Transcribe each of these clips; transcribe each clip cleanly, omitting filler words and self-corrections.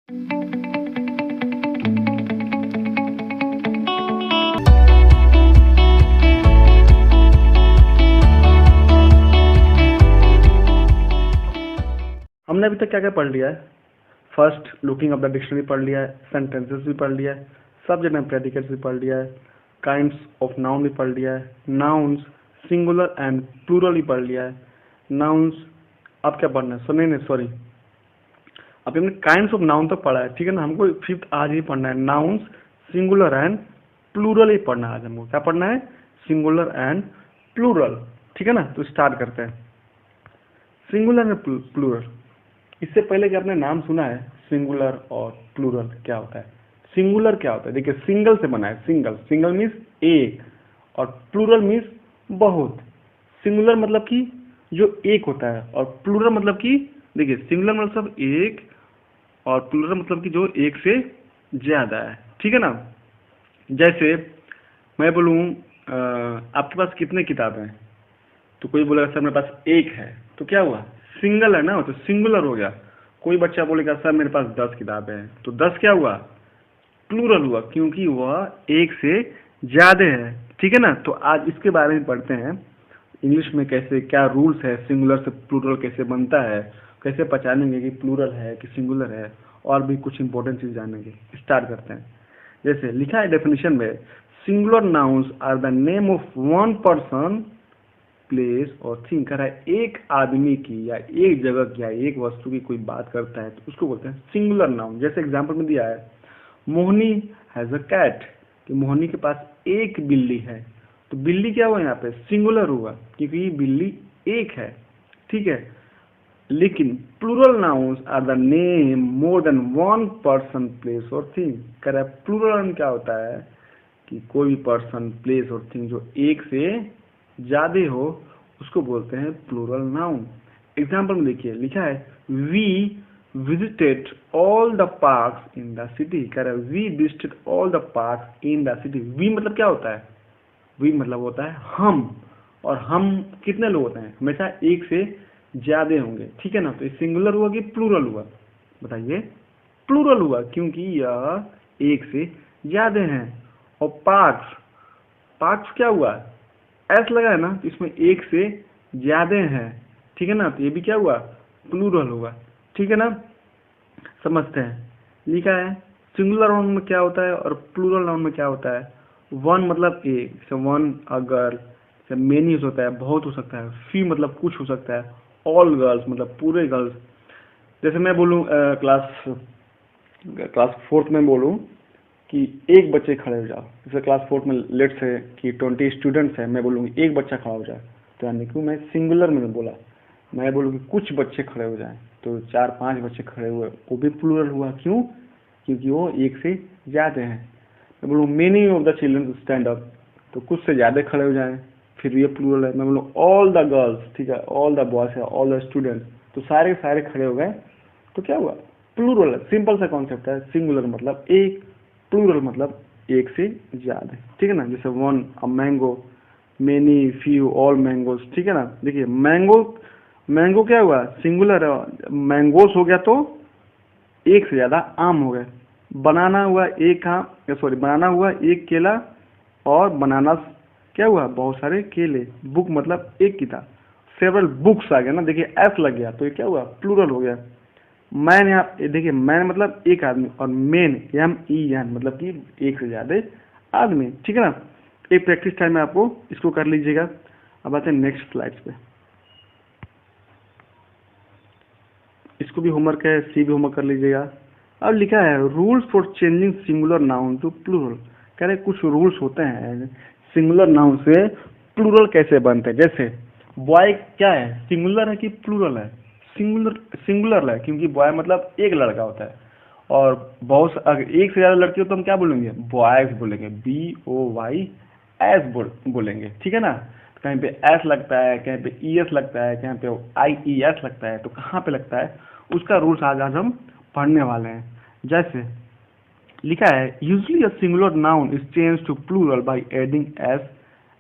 हमने अभी तक क्या क्या पढ़ लिया है? First looking of the dictionary पढ़ लिया है, सेंटेंसेस भी पढ़ लिया है, सब्जेक्ट एंड प्रेडिकेट्स भी पढ़ लिया है, काइंड्स ऑफ नाउन भी पढ़ लिया है, नाउन्स सिंगुलर एंड प्लूरल भी पढ़ लिया है, नाउन्स। अब क्या पढ़ना है? नहीं सॉरी, अभी हमने काइंड्स ऑफ नाउन तो पढ़ा है, ठीक है ना। हमको फिफ्थ आज ही पढ़ना है, नाउन्स सिंगुलर एंड प्लूरल ही पढ़ना है आज हमको। क्या पढ़ना है? सिंगुलर एंड प्लूरल, ठीक है ना। तो स्टार्ट करते हैं। सिंगुलर एंड प्लूरल, इससे पहले कि आपने नाम सुना है सिंगुलर और प्लूरल क्या होता है? सिंगुलर क्या होता है? देखिए, सिंगल से बना है, सिंगल, सिंगल मीन्स एक, और प्लूरल मीन्स बहुत। सिंगुलर मतलब कि जो एक होता है, और प्लूरल मतलब कि, देखिए, सिंगुलर मतलब एक, और प्लूरल मतलब कि जो एक से ज्यादा है, ठीक है ना। जैसे मैं बोलूँ आपके पास कितने किताबें हैं, तो कोई बोलेगा सर मेरे पास एक है, तो क्या हुआ? सिंगल है ना, तो सिंगुलर हो गया। कोई बच्चा बोलेगा सर मेरे पास 10 किताबें हैं, तो 10 क्या हुआ? प्लूरल हुआ, क्योंकि वह एक से ज्यादा है, ठीक है ना। तो आज इसके बारे में पढ़ते हैं, इंग्लिश में कैसे क्या रूल्स है, सिंगुलर से प्लूरल कैसे बनता है, कैसे पहचानेंगे कि प्लूरल है कि सिंगुलर है, और भी कुछ इंपॉर्टेंट चीज जानेंगे। स्टार्ट करते हैं। जैसे लिखा है डेफिनेशन में, singular nouns are the name of one person, place और थिंग। कह रहा है एक आदमी की या एक जगह की या एक वस्तु की कोई बात करता है तो उसको बोलते हैं सिंगुलर नाउन। जैसे एग्जांपल में दिया है, मोहनी हैज अ कैट, कि मोहनी के पास एक बिल्ली है, तो बिल्ली क्या हुआ? यहाँ पे सिंगुलर हुआ, क्योंकि बिल्ली एक है, ठीक है। लेकिन plural nouns are the name more than one person, place और थिंग। कह रहा है प्लूरल नाउन क्या होता है? कि कोई भी पर्सन, प्लेस और थिंग जो एक से ज्यादा हो, उसको बोलते हैं प्लूरल नाउन। एग्जाम्पल में देखिए, लिखा है we visited all the parks in the city. कह रहा है we visited all the parks in the city. We मतलब क्या होता है? वी मतलब होता है हम, और हम कितने लोग होते हैं? हमेशा एक से ज्यादा होंगे, ठीक है ना। तो सिंगुलर हुआ कि प्लूरल हुआ? बताइए, प्लूरल हुआ, क्योंकि यह एक से ज्यादा हैं। और पार्क्स, पार्क्स क्या हुआ? एस लगा है ना, तो इसमें एक से ज्यादा है, ठीक है ना। तो ये भी क्या हुआ? प्लूरल हुआ, ठीक है ना। समझते हैं। लिखा है सिंगुलर नाउन में क्या होता है और प्लूरल नाउन में क्या होता है। वन मतलब एक, जैसे वन अ गर्ल, जैसे मेनी होता है, बहुत हो सकता है। फी मतलब कुछ हो सकता है। ऑल गर्ल्स मतलब पूरे गर्ल्स। जैसे मैं बोलूँ क्लास क्लास फोर्थ में बोलूँ कि एक बच्चे खड़े हो जाओ, जैसे क्लास फोर्थ में लेट्स है कि 20 स्टूडेंट्स हैं, मैं बोलूँगी एक बच्चा खड़ा हो जाए, तो यानी कि मैं सिंगुलर में बोला। मैं बोलूँ कि कुछ बच्चे खड़े हो जाएं, तो 4-5 बच्चे खड़े हुए, वो भी प्लूरल हुआ। क्यों? क्योंकि वो एक से ज़्यादा हैं। मैं बोलूँ many of the children stand up, तो कुछ से ज़्यादा खड़े हो जाएं, फिर ये प्लूरल है। मैं बोलूँ ऑल द गर्ल्स, ठीक है, ऑल द बॉयज है, ऑल द स्टूडेंट्स, तो सारे सारे खड़े हो गए, तो क्या हुआ? प्लूरल है। सिंपल सा कॉन्सेप्ट है। सिंगुलर मतलब एक, प्लूरल मतलब एक से ज्यादा, ठीक है ना। जैसे one a mango, many, few, all mangoes, ठीक है ना। देखिए मैंगो, मैंगो क्या हुआ? सिंगुलर है। मैंगोस हो गया तो एक से ज्यादा आम हो गए। बनाना हुआ एक आम, सॉरी बनाना हुआ एक केला, और बनाना क्या हुआ? बहुत सारे केले। बुक मतलब एक किताब, सेवरल बुक्स आ गया ना। देखिए एस लग गया, तो ये क्या हुआ? प्लूरल हो गया। मैन, यहाँ देखिए मैन मतलब एक आदमी, और मेन MEN मतलब कि एक से ज्यादा आदमी, ठीक है ना। एक प्रैक्टिस टाइम में आपको इसको कर लीजिएगा। अब आते हैं नेक्स्ट स्लाइड्स पे। इसको भी होमवर्क है, सी भी होमवर्क कर लीजिएगा। अब लिखा है rules for changing singular noun to plural. कह रहे कुछ रूल्स होते हैं सिंगुलर नाउन से प्लूरल कैसे बनते हैं। जैसे बॉय क्या है? सिंगुलर है कि प्लूरल है? सिंगुलर, सिंगुलर है, क्योंकि बॉय मतलब एक लड़का होता है। और बहुत अगर एक से ज्यादा लड़की हो तो हम क्या बोलेंगे? बॉयज बोलेंगे, BOYS बोलेंगे, ठीक है ना। कहीं पे एस लगता है, कहीं पे ES लगता है, कहीं पे IES लगता है, तो कहाँ पे लगता है उसका रूल्स आज हम पढ़ने वाले हैं। जैसे लिखा है usually a singular noun is change to plural by adding S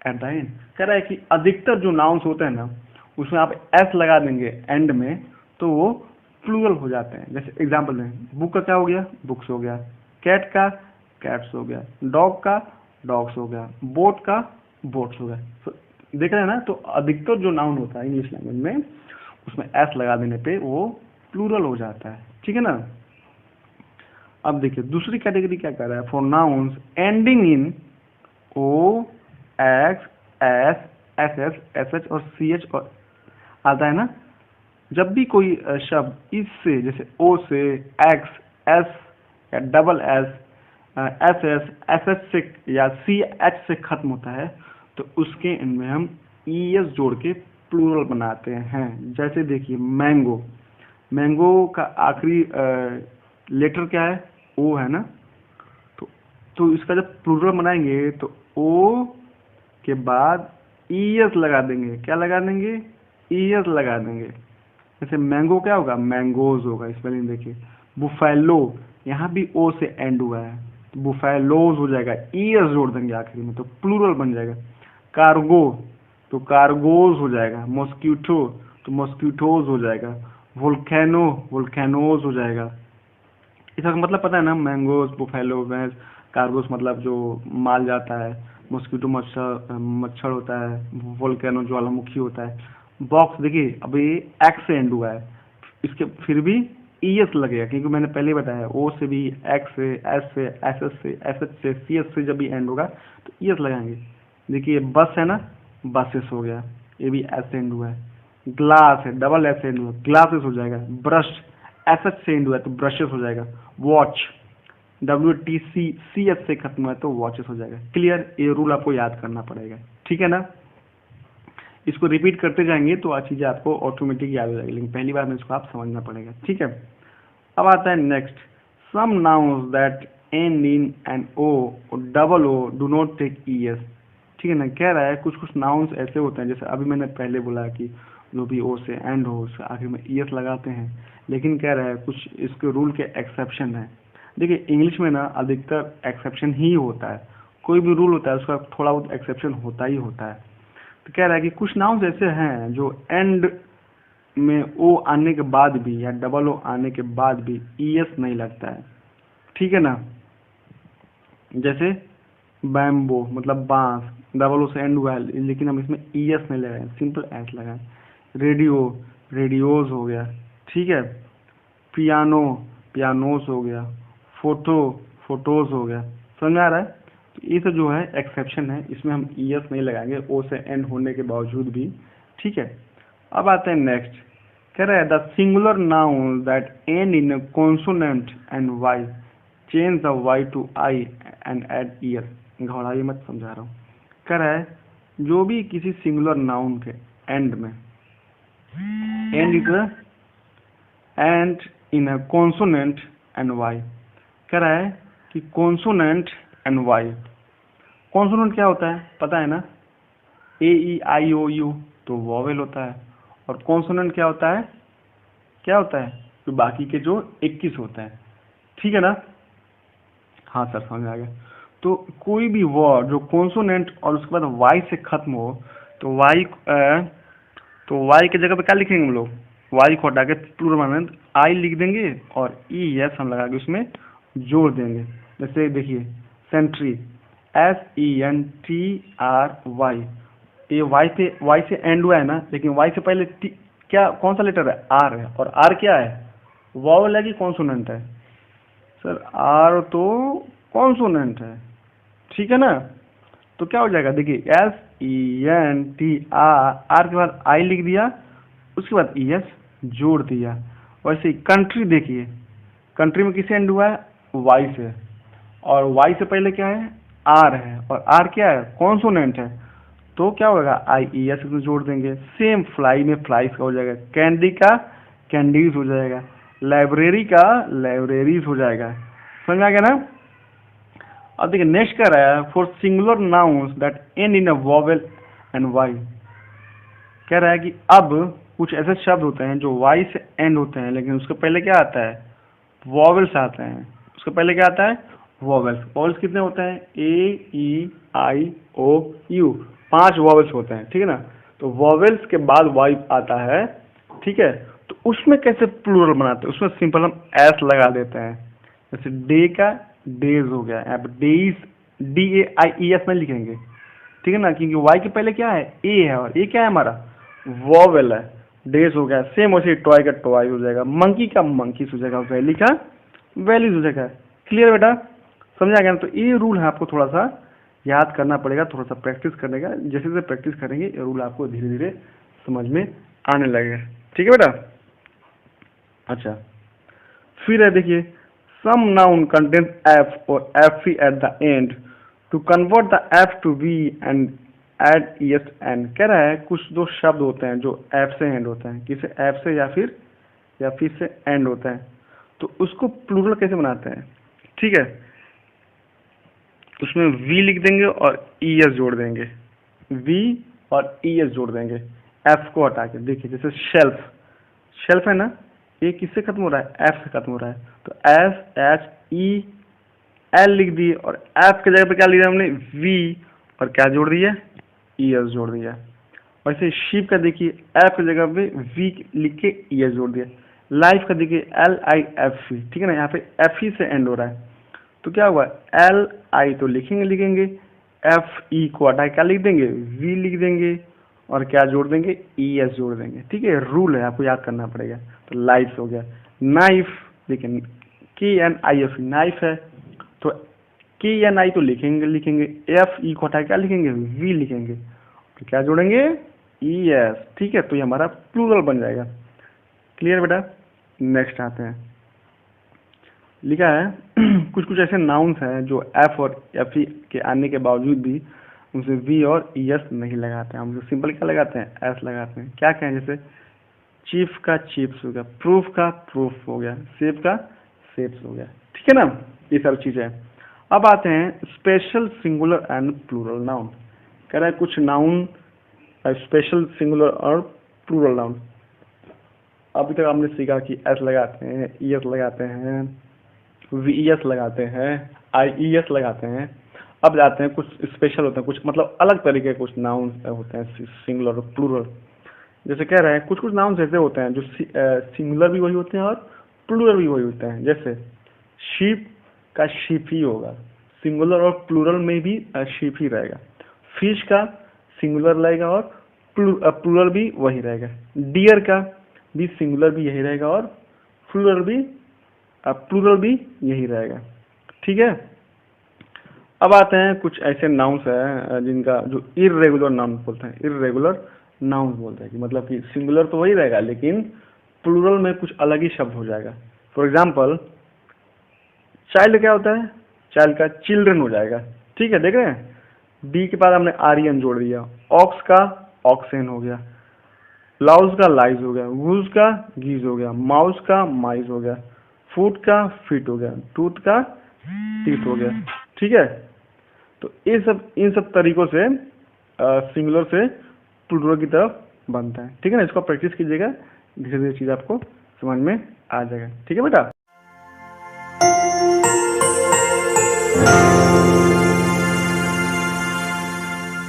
at the end. कह रहा है कि अधिकतर जो नाउन्स होते हैं ना, उसमें आप एस लगा देंगे एंड में, तो वो प्लूरल हो जाते हैं। जैसे एग्जांपल में बुक का क्या हो गया, बुक्स हो गया, कैट का कैट्स हो गया, डॉग का डॉग्स हो गया, बोट का बोट्स हो गया। तो देख रहे हैं ना, तो अधिकतर जो नाउन होता है इंग्लिश लैंग्वेज में उसमें एस लगा देने पे वो प्लूरल हो जाता है, ठीक है ना। अब देखिए दूसरी कैटेगरी क्या कर रहा है, for nouns ending in O, X, S, S S, S H और सी एच और आता है ना। जब भी कोई शब्द इस से, जैसे ओ से, एक्स, एस या double S, S S, S H से या सी एच से खत्म होता है तो उसके एंड में हम ई एस जोड़ के प्लूरल बनाते हैं। जैसे देखिए मैंगो, मैंगो का आखिरी लेटर क्या है, ओ है ना। तो इसका जब प्लूरल बनाएंगे तो ओ के बाद ई एस लगा देंगे। क्या लगा देंगे, ई एस लगा देंगे। जैसे मैंगो क्या होगा, मैंगोज होगा। स्पेलिंग देखिए, बुफेलो यहाँ भी ओ से एंड हुआ है, तो बुफेलोज हो जाएगा, ई एस जोड़ देंगे आखिरी में तो प्लूरल बन जाएगा। कार्गो तो कार्गोज हो जाएगा, मॉस्किटो तो मॉस्किटोज हो जाएगा, वोल्केनो वोल्केनोज हो जाएगा। इसका मतलब पता है ना, मैंगोज, बुफेलो, भैंस, कार्गोस मतलब जो माल जाता है, मॉस्किटो मच्छर मच्छर होता है, वोल्केनो ज्वालामुखी होता है। बॉक्स देखिए अभी एक्स से एंड हुआ है, इसके फिर भी ई एस लगेगा क्योंकि मैंने पहले ही बताया ओ से भी, एक्स से, एस से, एस एस से, एस एच से, सी एस से जब भी एंड होगा तो ई एस लगाएंगे। देखिए बस है ना, बसेस हो गया, ये भी एस से एंड हुआ है। ग्लास है, डबल एस से एंड हुआ, ग्लासेस हो जाएगा। ब्रश एस एच से एंड हुआ है तो ब्रशेस हो जाएगा। Watch W T C C H से खत्म है तो वॉचेस हो जाएगा। क्लियर, ये रूल आपको याद करना पड़ेगा, ठीक है ना। इसको रिपीट करते जाएंगे तो आज चीज़ें आपको ऑटोमेटिक याद हो जाएगी, लेकिन पहली बार में इसको आप समझना पड़ेगा, ठीक है। अब आता है next, some nouns that end in N O double O do not take E S, ठीक है ना। कह रहा है कुछ कुछ नाउन्स ऐसे होते हैं, जैसे अभी मैंने पहले बोला कि जो भी ओ से एंड हो उसके आखिर में ई एस लगाते हैं, लेकिन कह रहा है कुछ इसके रूल के एक्सेप्शन है। देखिए इंग्लिश में ना अधिकतर एक्सेप्शन ही होता है, कोई भी रूल होता है उसका थोड़ा बहुत एक्सेप्शन होता ही होता है। तो कह रहा है कि कुछ नाउन्स ऐसे हैं जो एंड में ओ आने के बाद भी या डबल ओ आने के बाद भी ई एस नहीं लगता है, ठीक है ना। जैसे बैम्बो मतलब बांस, डबल ओ से एंड हुआ है लेकिन हम इसमें ई एस नहीं लगाए, सिंपल एस लगाए। रेडियो रेडियोज हो गया, ठीक है। पियानो पियानोस हो गया, फोटो फोटोज हो गया। समझ में आ रहा है। तो ये तो जो है एक्सेप्शन है, इसमें हम ई एस नहीं लगाएंगे ओ से एंड होने के बावजूद भी, ठीक है। अब आते हैं नेक्स्ट, कह रहा है the singular noun that end in consonant and Y change the Y to I and add ear. घबराइए मत, समझा रहा हूँ। कह रहा है जो भी किसी सिंगुलर नाउन के एंड में end in a consonant and Y, कह रहा है कि कॉन्सोनेंट एंड वाई। कॉन्सोनेंट क्या होता है पता है ना, ए ई आई ओ यू तो वॉवेल होता है। और कॉन्सोनेंट क्या होता है, क्या होता है, तो बाकी के जो 21 होते हैं, ठीक है ना। हाँ सर समझ आ गया। तो कोई भी वर्ड जो कॉन्सोनेंट और उसके बाद वाई से खत्म हो तो वाई की जगह पे क्या लिखेंगे हम लोग, वाई को हटा के प्लूरल बनाएंगे आई लिख देंगे और ई एस हम लगा के उसमें जोड़ देंगे। जैसे देखिए sentry, S E N T R Y, ये वाई से एंड हुआ है ना, लेकिन वाई से पहले क्या कौन सा लेटर है, आर है। और आर क्या है, वॉवल है कि कॉन्सोनेंट है। सर आर तो कॉन्सोनेंट है, ठीक है ना। तो क्या हो जाएगा, देखिए S E N T R के बाद आई लिख दिया, उसके बाद ई एस जोड़ दिया। वैसे कंट्री देखिए, कंट्री में किसे एंड हुआ है, वाई से, और वाई से पहले क्या है, आर है, और आर क्या है, कॉन्सोनेंट है। तो क्या होगा, आई ई एस को जोड़ देंगे। सेम फ्लाई में फ्लाइज का हो जाएगा, कैंडी का कैंडीज हो जाएगा, लाइब्रेरी का लाइब्रेरीज हो जाएगा। समझ आ गया ना। अब देखिए नेक्स्ट कह रहा है for singular nouns that end in a vowel and Y, कह रहा है कि अब कुछ ऐसे शब्द होते हैं जो वाई से एंड होते हैं लेकिन उसके पहले क्या आता है, वॉवेल्स आते हैं। उसके पहले क्या आता है, वॉवेल्स। वॉवेल्स कितने होते हैं, ए ई आई ओ यू, 5 वॉवेल्स होते हैं, ठीक है ना। तो वॉवेल्स के बाद वाई आता है, ठीक है। तो उसमें कैसे प्लूरल बनाते हैं, उसमें सिंपल हम एस लगा देते हैं। जैसे डे का डेज हो गया, यहाँ पे डेज DAIES में लिखेंगे, ठीक है ना, क्योंकि वाई के पहले क्या है, ए है, और ए क्या है हमारा, वॉवेल है। डेज हो गया, सेम वैसे टॉय का टॉय हो जाएगा, मंकी का मंकीस हो जाएगा, वैली का वैलीज हो जाएगा। क्लियर बेटा, समझा गया ना। तो ये रूल है, आपको थोड़ा सा याद करना पड़ेगा, थोड़ा सा प्रैक्टिस करने का। जैसे जैसे प्रैक्टिस करेंगे ये रूल आपको धीरे धीरे समझ में आने लगेगा। ठीक है बेटा। अच्छा, फिर है देखिए, सम नाउन कंटेन्स एफ और F at the end, to convert the F to V and add S N. कह रहा है कुछ दो शब्द होते हैं जो एफ से एंड होते हैं, किसे एफ से या फिर से एंड होता है, तो उसको प्लूरल कैसे बनाते हैं। ठीक है, उसमें वी लिख देंगे और एस जोड़ देंगे, वी और एस जोड़ देंगे एफ को हटा के। देखिए जैसे शेल्फ, शेल्फ है ना, ये किससे खत्म हो रहा है, एफ से खत्म हो रहा है, तो SHEL लिख दिए, और एफ के जगह पे क्या लिख दिया हमने, वी, और क्या जोड़ दिया, एस जोड़ दिया। वैसे शिप का देखिए, एफ की जगह पे वी लिख के एस जोड़ दिया। लाइफ का देखिए LIFE, ठीक है ना, यहाँ पे एफ ही से एंड हो रहा है, तो क्या हुआ, LI तो लिखेंगे, FE को हटा क्या लिख देंगे, वी लिख देंगे, और क्या जोड़ देंगे, ES जोड़ देंगे। ठीक है, रूल है, आपको याद करना पड़ेगा। तो लाइफ हो गया। नाइफ देखिए, KNIF नाइफ है, तो KNI तो लिखेंगे, FE को हटा क्या लिखेंगे, वी लिखेंगे, तो क्या जोड़ेंगे, ES। ठीक है, तो ये हमारा प्लूरल बन जाएगा। क्लियर बेटा। नेक्स्ट आते हैं, लिखा है कुछ कुछ ऐसे नाउन्स हैं जो एफ और एफ ई के आने के बावजूद भी उनसे वी और एस नहीं लगाते हैं, हम सिंपल क्या लगाते हैं, एस लगाते हैं। क्या कहें, जैसे चीफ का चिप्स हो गया, प्रूफ का प्रूफ हो गया, सेब का सेब्स हो गया। ठीक है ना, ये सब चीजें हैं। अब आते हैं special singular and plural noun. कह रहा है कुछ नाउन स्पेशल सिंगुलर और प्लूरल नाउन। अभी तक आपने सीखा कि एस लगाते हैं, ES लगाते हैं, VES लगाते हैं, IES लगाते हैं। अब जाते हैं कुछ स्पेशल होते हैं, कुछ मतलब अलग तरीके के कुछ नाउन होते हैं सिंगुलर और प्लूरल। जैसे कह रहे हैं कुछ कुछ नाउन ऐसे होते हैं जो सिंगुलर भी वही होते हैं और प्लूरल भी वही होते हैं। जैसे शीप का शीप ही होगा, सिंगुलर और प्लूरल में भी शीप ही रहेगा। फिश का सिंगुलर रहेगा और प्लूरल भी वही रहेगा। डियर का भी सिंगुलर भी यही रहेगा और प्लूरल भी यही रहेगा। ठीक है, अब आते हैं कुछ ऐसे नाउन्स हैं जिनका जो इर्रेगुलर नाउन बोलते हैं, इर्रेगुलर नाउन बोलते हैं कि मतलब कि सिंगुलर तो वही रहेगा लेकिन प्लूरल में कुछ अलग ही शब्द हो जाएगा। फॉर एग्जाम्पल चाइल्ड क्या होता है, चाइल्ड का चिल्ड्रन हो जाएगा। ठीक है, देख रहे हैं, डी के बाद हमने आर्यन जोड़ दिया। ऑक्स का ऑक्सेन हो गया, लाउस का लाइज हो गया, वूज का गीज हो गया, माउस का माइज हो गया, फूट का फिट हो गया, टूथ का टीथ हो गया। ठीक है, तो इन सब तरीकों से सिंगुलर से प्लूरल की तरफ बनता है। ठीक है ना, इसको प्रैक्टिस कीजिएगा, धीरे धीरे चीज आपको समझ में आ जाएगा। ठीक है बेटा।